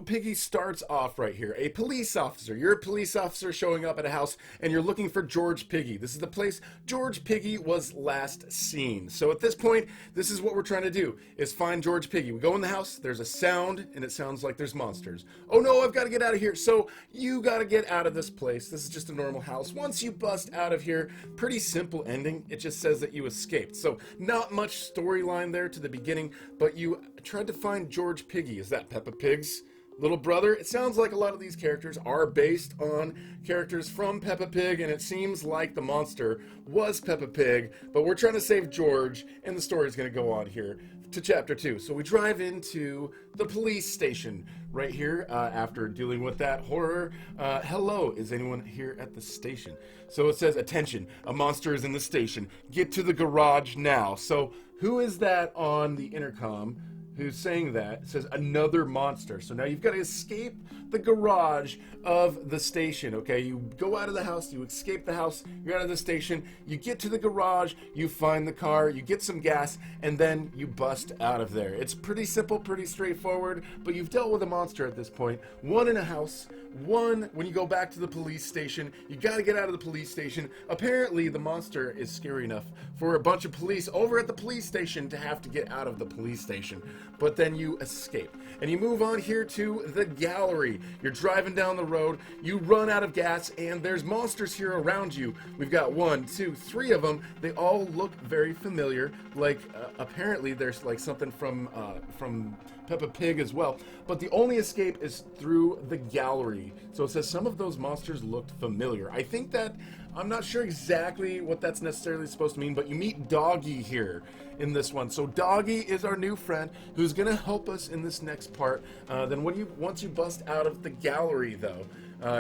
Piggy starts off right here. A police officer. You're a police officer showing up at a house and you're looking for George Piggy. This is the place George Piggy was last seen. So at this point, this is what we're trying to do, is find George Piggy. We go in the house, there's a sound, and it sounds like there's monsters. Oh no, I've got to get out of here. So you got to get out of this place. This is just a normal house. Once you bust out of here, pretty simple ending. It just says that you escaped. So not much storyline there to the beginning, but you tried to find George Piggy. Is that Peppa Pig's little brother? It sounds like a lot of these characters are based on characters from Peppa Pig, and it seems like the monster was Peppa Pig, but we're trying to save George, and the story's going to go on here to chapter 2. So we drive into the police station right here after dealing with that horror. Hello, is anyone here at the station? So it says, attention, a monster is in the station. Get to the garage now. So who is that on the intercom who's saying that? It says another monster. So now you've got to escape the garage of the station, okay? You go out of the house, you escape the house, you're out of the station, you get to the garage, you find the car, you get some gas, and then you bust out of there. It's pretty simple, pretty straightforward, but you've dealt with a monster at this point. One in a house, one when you go back to the police station. You got to get out of the police station. Apparently the monster is scary enough for a bunch of police over at the police station to have to get out of the police station. But then you escape and you move on here to the gallery. You're driving down the road, you run out of gas, and there's monsters here around you. We've got 1, 2, 3 of them. They all look very familiar, like apparently there's like something from Peppa Pig as well, but the only escape is through the gallery. So it says some of those monsters looked familiar. I think that, I'm not sure exactly what that's necessarily supposed to mean, but you meet Doggy here in this one. So Doggy is our new friend who's going to help us in this next part. Then once you bust out of the gallery though,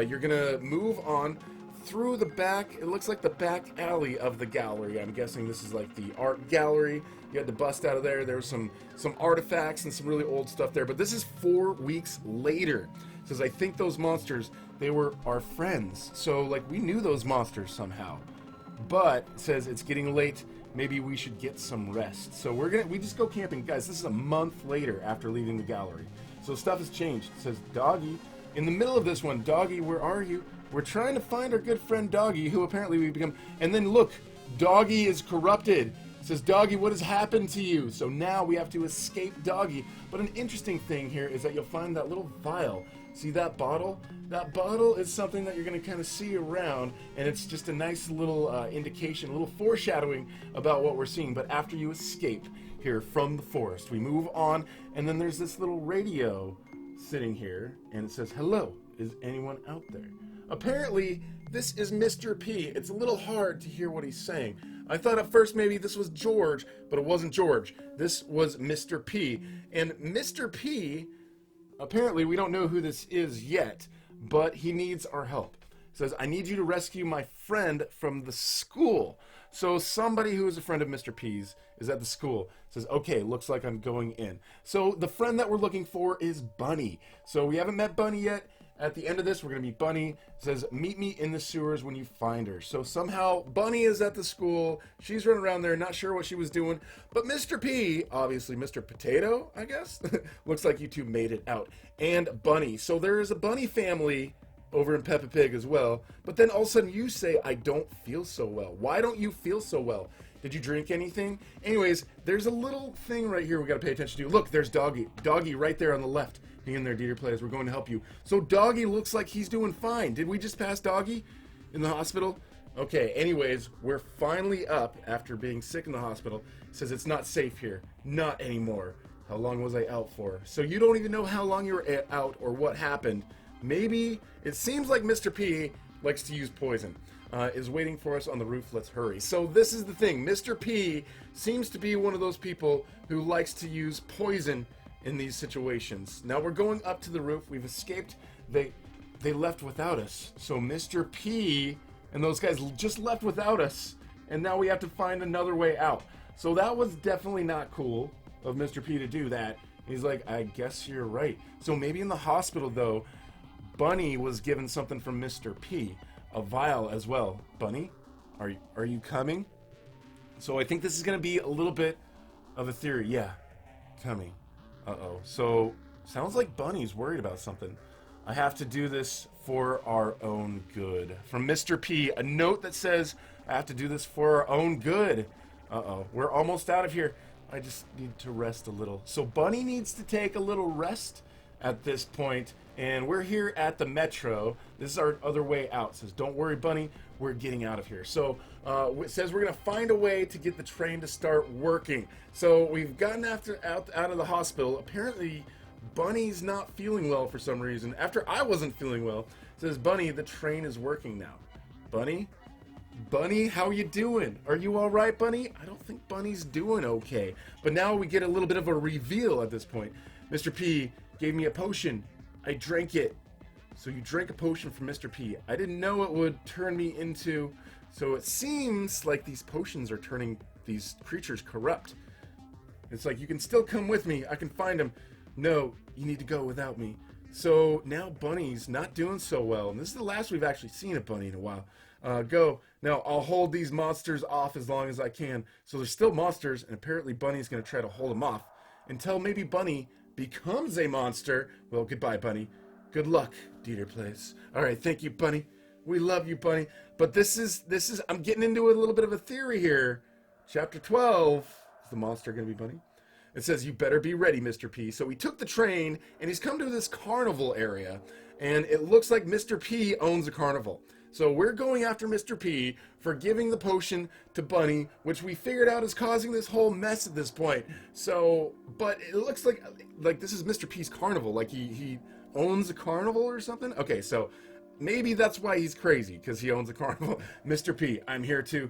you're going to move on through the back. It looks like the back alley of the gallery. I'm guessing this is like the art gallery. You had to bust out of there. There was some artifacts and some really old stuff there. But this is 4 weeks later. It says, I think those monsters, they were our friends. So like we knew those monsters somehow. But it says it's getting late. Maybe we should get some rest. So we just go camping. Guys, this is a month later after leaving the gallery. So stuff has changed. It says, Doggy. In the middle of this one, Doggy, where are you? We're trying to find our good friend Doggy, who apparently we become... And then look, Doggy is corrupted. It says, Doggy, what has happened to you? So now we have to escape Doggy. But an interesting thing here is that you'll find that little vial. See that bottle? That bottle is something that you're going to kind of see around, and it's just a nice little indication, a little foreshadowing about what we're seeing. But after you escape here from the forest, we move on, and then there's this little radio sitting here, and it says, hello, is anyone out there? Apparently, this is Mr. P. It's a little hard to hear what he's saying. I thought at first maybe this was George, but it wasn't George. This was Mr. P. And Mr. P, apparently we don't know who this is yet, but he needs our help. It says, I need you to rescue my friend from the school. So somebody who is a friend of Mr. P's is at the school. Says, okay, looks like I'm going in. So the friend that we're looking for is Bunny. So we haven't met Bunny yet. At the end of this, we're going to meet Bunny. It says, meet me in the sewers when you find her. So somehow Bunny is at the school. She's running around there, not sure what she was doing. But Mr. P, obviously Mr. Potato, I guess, looks like you two made it out. And Bunny. So there is a Bunny family over in Peppa Pig as well. But then all of a sudden you say, I don't feel so well. Why don't you feel so well? Did you drink anything? Anyways, there's a little thing right here we got to pay attention to. Look, there's Doggy. Doggy right there on the left. Hang in there, DeeterPlays. We're going to help you. So Doggy looks like he's doing fine. Did we just pass Doggy in the hospital? Okay, anyways, we're finally up after being sick in the hospital. It says it's not safe here. Not anymore. How long was I out for? So you don't even know how long you were out or what happened. Maybe, it seems like Mr. P likes to use poison. Is waiting for us on the roof. Let's hurry. So this is the thing. Mr. P seems to be one of those people who likes to use poison in these situations. Now we're going up to the roof. We've escaped. They left without us. So Mr. P and those guys just left without us. And now we have to find another way out. So that was definitely not cool of Mr. P to do that. He's like, I guess you're right. So maybe in the hospital though, Bunny was given something from Mr. P. A vial as well. Bunny, are you coming? So I think this is going to be a little bit of a theory. Yeah, coming. Uh-oh. So Sounds like Bunny's worried about something. I have to do this for our own good. From Mr. P, a note that says, I have to do this for our own good. Uh-oh, we're almost out of here. I just need to rest a little. So Bunny needs to take a little rest at this point, and we're here at the metro. This is our other way out. It says, don't worry, Bunny, we're getting out of here. So it says we're going to find a way to get the train to start working. So we've gotten out of the hospital. Apparently, Bunny's not feeling well for some reason. After I wasn't feeling well, it says, Bunny, the train is working now. Bunny? Bunny, how you doing? Are you all right, Bunny? I don't think Bunny's doing okay. But now we get a little bit of a reveal at this point. Mr. P gave me a potion. I drank it. So you drank a potion from Mr. P. I didn't know it would turn me into... So it seems like these potions are turning these creatures corrupt. It's like, you can still come with me. I can find them. No, you need to go without me. So now Bunny's not doing so well. And this is the last we've actually seen of Bunny in a while. Go. Now, I'll hold these monsters off as long as I can. So there's still monsters, and apparently Bunny's going to try to hold them off until maybe Bunny becomes a monster. Well, goodbye, Bunny. Good luck, DeeterPlays. All right, thank you, Bunny. We love you, Bunny. But this is, I'm getting into a little bit of a theory here. Chapter 12. Is the monster going to be Bunny? It says, you better be ready, Mr. P. So he took the train, and he's come to this carnival area, and it looks like Mr. P owns a carnival. So we're going after Mr. P for giving the potion to Bunny, which we figured out is causing this whole mess at this point. So, but it looks like this is Mr. P's carnival, like he owns a carnival or something. Okay, so maybe that's why he's crazy, because he owns a carnival. Mr. P, I'm here too.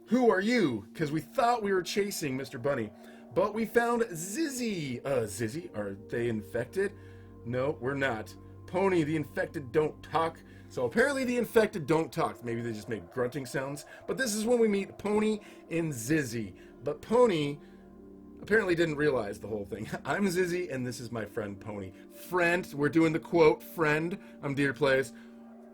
Who are you? Because we thought we were chasing Mr. Bunny. But we found Zizzy. Zizzy, are they infected? No, we're not. Pony, the infected don't talk. So apparently the infected don't talk. Maybe they just make grunting sounds. But this is when we meet Pony and Zizzy. But Pony apparently didn't realize the whole thing. I'm Zizzy, and this is my friend Pony. Friend, we're doing the quote, friend. I'm DeeterPlays.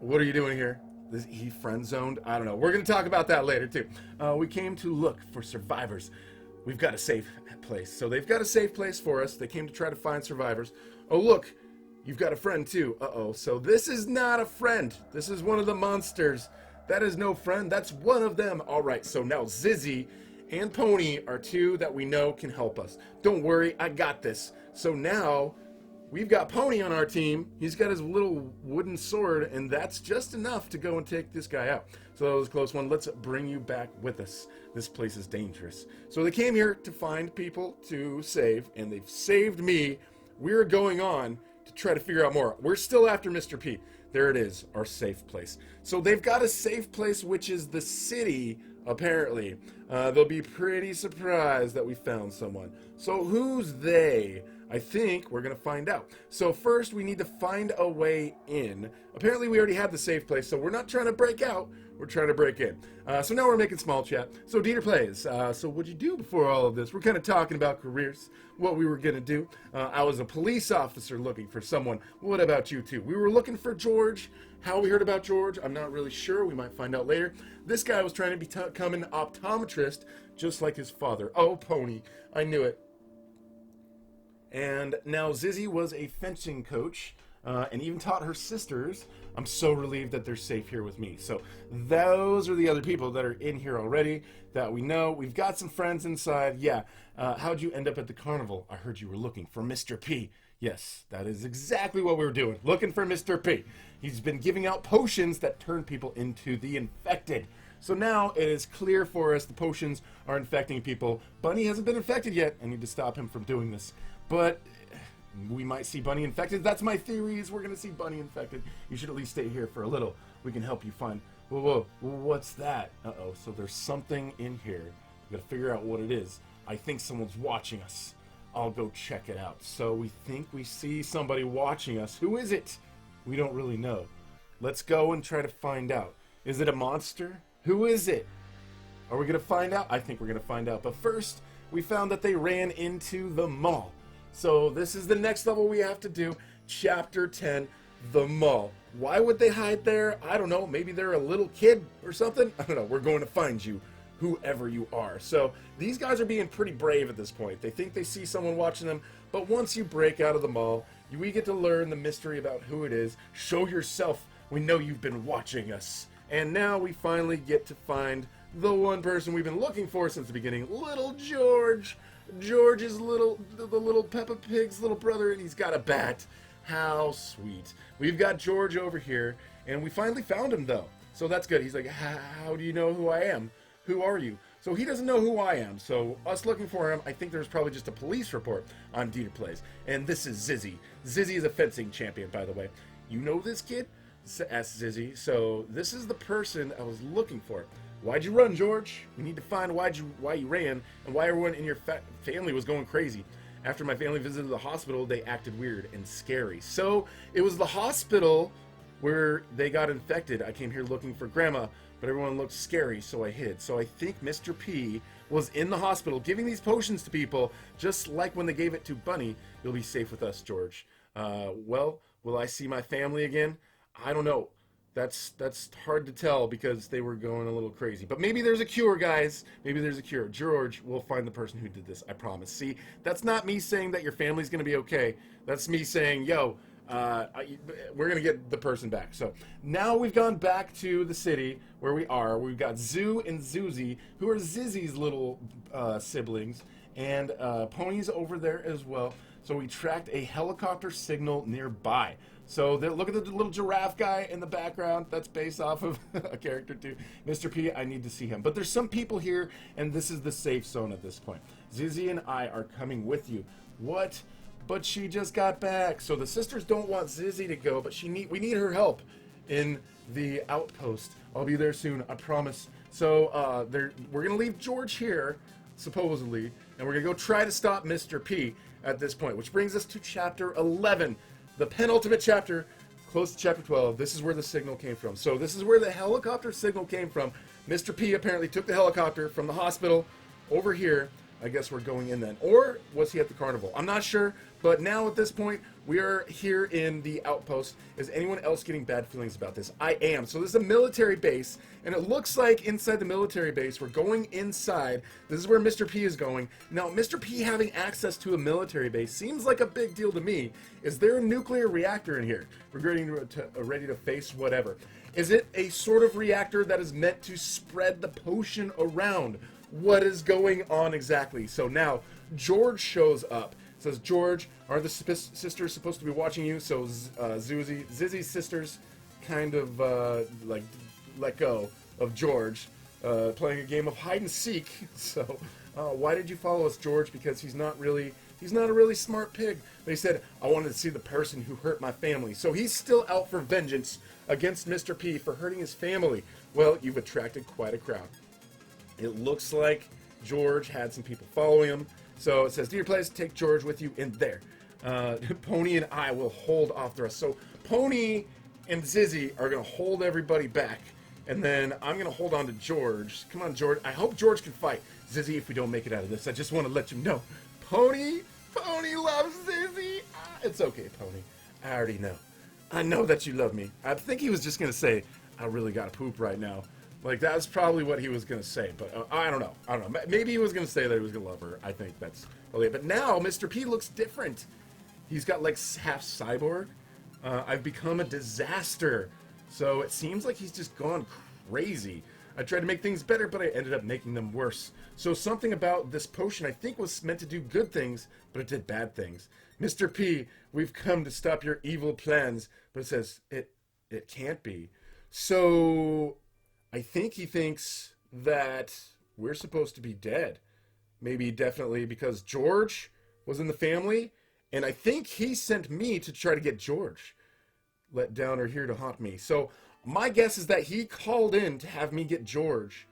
What are you doing here? He friend zoned? I don't know. We're going to talk about that later, too. We came to look for survivors. We've got a safe place. So they've got a safe place for us. They came to try to find survivors. Oh, look. You've got a friend, too. Uh-oh. So this is not a friend. This is one of the monsters. That is no friend. That's one of them. All right. So now Zizzy and Pony are two that we know can help us. Don't worry. I got this. So now we've got Pony on our team. He's got his little wooden sword, and that's just enough to go and take this guy out. So that was a close one. Let's bring you back with us. This place is dangerous. So they came here to find people to save, and they've saved me. We're going on to try to figure out more. We're still after Mr. P. There it is, our safe place. So they've got a safe place, which is the city, apparently. They'll be pretty surprised that we found someone. So who's they? I think we're going to find out. So first, we need to find a way in. Apparently, we already have the safe place, so we're not trying to break out. We're trying to break in. So now we're making small chat. So DeeterPlays, so what'd you do before all of this? We're kind of talking about careers, what we were going to do. I was a police officer looking for someone. What about you two? We were looking for George. How we heard about George, I'm not really sure. We might find out later. This guy was trying to become an optometrist, just like his father. Oh, Pony. I knew it. And now Zizzy was a fencing coach and even taught her sisters. I'm so relieved that they're safe here with me. So those are the other people that are in here already that we know. We've got some friends inside. Yeah. How'd you end up at the carnival? I heard you were looking for Mr. P. Yes, that is exactly what we were doing. Looking for Mr. P. He's been giving out potions that turn people into the infected. So now it is clear for us the potions are infecting people. Bunny hasn't been infected yet. I need to stop him from doing this. But we might see Bunny infected. That's my theory, is we're going to see Bunny infected. You should at least stay here for a little. We can help you find... Whoa, what's that? Uh-oh, so there's something in here. We've got to figure out what it is. I think someone's watching us. I'll go check it out. So we think we see somebody watching us. Who is it? We don't really know. Let's go and try to find out. Is it a monster? Who is it? Are we going to find out? I think we're going to find out. But first, we found that they ran into the mall. So this is the next level we have to do. Chapter 10, the mall. Why would they hide there? I don't know. Maybe they're a little kid or something. I don't know. We're going to find you, whoever you are. So these guys are being pretty brave at this point. They think they see someone watching them, But once you break out of the mall, we get to learn the mystery about who it is. Show yourself. We know you've been watching us. And now we finally get to find the one person we've been looking for since the beginning, little George. George is the little Peppa Pig's little brother, and he's got a bat. How sweet. We've got George over here, and we finally found him, though. So that's good. He's like, how do you know who I am? Who are you? So he doesn't know who I am. So us looking for him, I think there's probably just a police report on DeeterPlays. And this is Zizzy. Zizzy is a fencing champion, by the way. You know this kid? Asked Zizzy. So this is the person I was looking for. Why'd you run, George? We need to find why you ran and why everyone in your family was going crazy. After my family visited the hospital, they acted weird and scary. So it was the hospital where they got infected. I came here looking for Grandma, but everyone looked scary, so I hid. So I think Mr. P was in the hospital giving these potions to people, just like when they gave it to Bunny. You'll be safe with us, George. Well, will I see my family again? I don't know. That's hard to tell because they were going a little crazy. But maybe there's a cure, guys. Maybe there's a cure. George will find the person who did this, I promise. See, that's not me saying that your family's going to be okay. That's me saying, yo, we're going to get the person back. So now we've gone back to the city where we are. We've got Zoo and Zuzi, who are Zizzy's little siblings, and Pony's over there as well. So we tracked a helicopter signal nearby. So look at the little giraffe guy in the background. That's based off of a character too. Mr. P, I need to see him. But there's some people here, and this is the safe zone at this point. Zizzy and I are coming with you. What? But she just got back. So the sisters don't want Zizzy to go, but we need her help in the outpost. I'll be there soon, I promise. So we're going to leave George here, supposedly, and we're going to go try to stop Mr. P at this point, which brings us to Chapter 11. The penultimate chapter, close to Chapter 12. This is where the signal came from. So this is where the helicopter signal came from. Mr. P apparently took the helicopter from the hospital over here. I guess we're going in then. Or was he at the carnival? I'm not sure. But now at this point, we are here in the outpost. Is anyone else getting bad feelings about this? I am. So this is a military base, and it looks like inside the military base, we're going inside. This is where Mr. P is going. Now, Mr. P having access to a military base seems like a big deal to me. Is there a nuclear reactor in here? We're ready to face whatever. Is it a sort of reactor that is meant to spread the potion around? What is going on exactly? So now George shows up. Says, George, are the sisters supposed to be watching you? So Zizzy's sisters kind of like let go of George, playing a game of hide and seek. So why did you follow us, George? Because he's not a really smart pig. But he said, I wanted to see the person who hurt my family. So he's still out for vengeance against Mr. P for hurting his family. Well, you've attracted quite a crowd. It looks like George had some people following him. So it says, DeeterPlays, take George with you in there. Pony and I will hold off the rest. So Pony and Zizzy are going to hold everybody back. And then I'm going to hold on to George. Come on, George. I hope George can fight Zizzy if we don't make it out of this. I just want to let you know. Pony loves Zizzy. It's okay, Pony. I already know. I know that you love me. I think he was just going to say, I really got to poop right now. Like, that's probably what he was going to say, but I don't know. Maybe he was going to say that he was going to love her. I think that's probably it. But now, Mr. P looks different. He's got, like, half cyborg. I've become a disaster. So it seems like he's just gone crazy. I tried to make things better, but I ended up making them worse. So something about this potion I think was meant to do good things, but it did bad things. Mr. P, we've come to stop your evil plans. But it says, it can't be. So I think he thinks that we're supposed to be dead. Maybe definitely because George was in the family. And I think he sent me to try to get George. Let down or here to haunt me. So my guess is that he called in to have me get George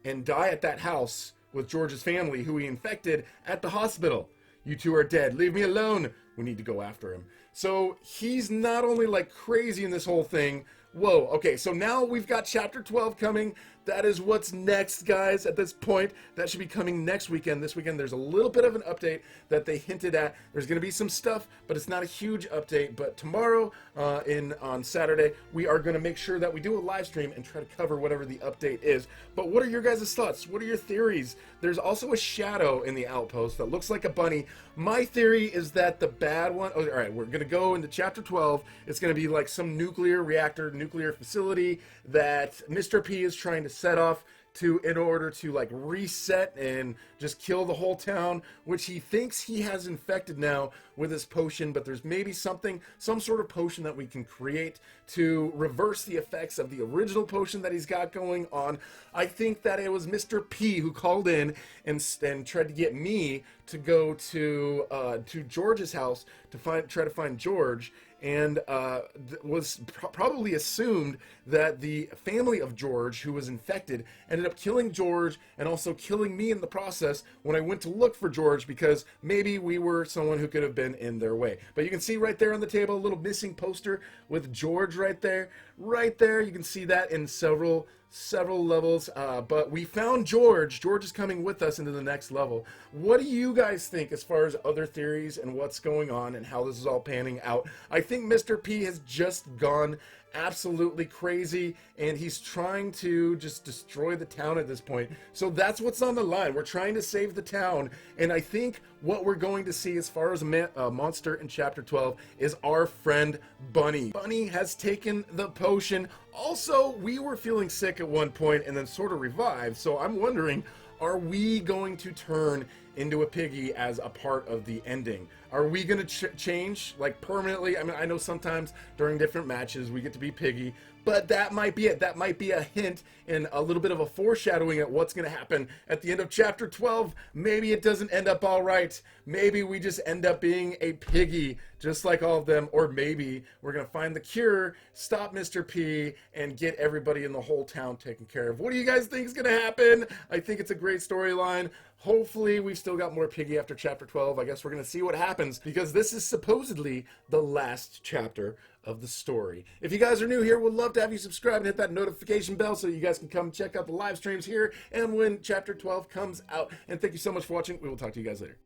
and die at that house with George's family, who he infected at the hospital. You two are dead. Leave me alone. We need to go after him. So he's not only like crazy in this whole thing. Whoa, okay, so now we've got chapter 12 coming. That is what's next, guys, at this point. That should be coming next weekend. This weekend, there's a little bit of an update that they hinted at. There's going to be some stuff, but it's not a huge update. But tomorrow, on Saturday, we are going to make sure that we do a live stream and try to cover whatever the update is. But what are your guys' thoughts? What are your theories? There's also a shadow in the Outpost that looks like a bunny. My theory is that the bad one... Oh, all right, we're going to go into chapter 12. It's going to be like some nuclear reactor, nuclear facility that Mr. P is trying to set off in order to like reset and just kill the whole town, which he thinks he has infected now with his potion. But there's maybe some sort of potion that we can create to reverse the effects of the original potion that he's got going on. I think that it was Mr. P who called in and tried to get me to go to George's house to try to find George, and was probably assumed that the family of George, who was infected, ended up killing George and also killing me in the process when I went to look for George, because maybe we were someone who could have been in their way. But you can see right there on the table a little missing poster with George right there. Right there, you can see that in several levels, but we found George. George is coming with us into the next level. What do you guys think as far as other theories and what's going on and how this is all panning out? I think Mr. P has just gone absolutely crazy, and he's trying to just destroy the town at this point. So that's what's on the line. We're trying to save the town, and I think what we're going to see as far as a monster in chapter 12 is our friend Bunny. Bunny has taken the potion. Also, we were feeling sick at one point and then sort of revived, so I'm wondering, are we going to turn into a piggy as a part of the ending? Are we going to change, like, permanently? I mean, I know sometimes during different matches we get to be Piggy, but that might be it. That might be a hint and a little bit of a foreshadowing at what's going to happen at the end of chapter 12. Maybe it doesn't end up all right. Maybe we just end up being a piggy, just like all of them. Or maybe we're going to find the cure, stop Mr. P, and get everybody in the whole town taken care of. What do you guys think is going to happen? I think it's a great storyline. Hopefully we've still got more Piggy after chapter 12. I guess we're going to see what happens, because this is supposedly the last chapter of the story. If you guys are new here, we'd love to have you subscribe and hit that notification bell so you guys can come check out the live streams here and when chapter 12 comes out. And thank you so much for watching. We will talk to you guys later.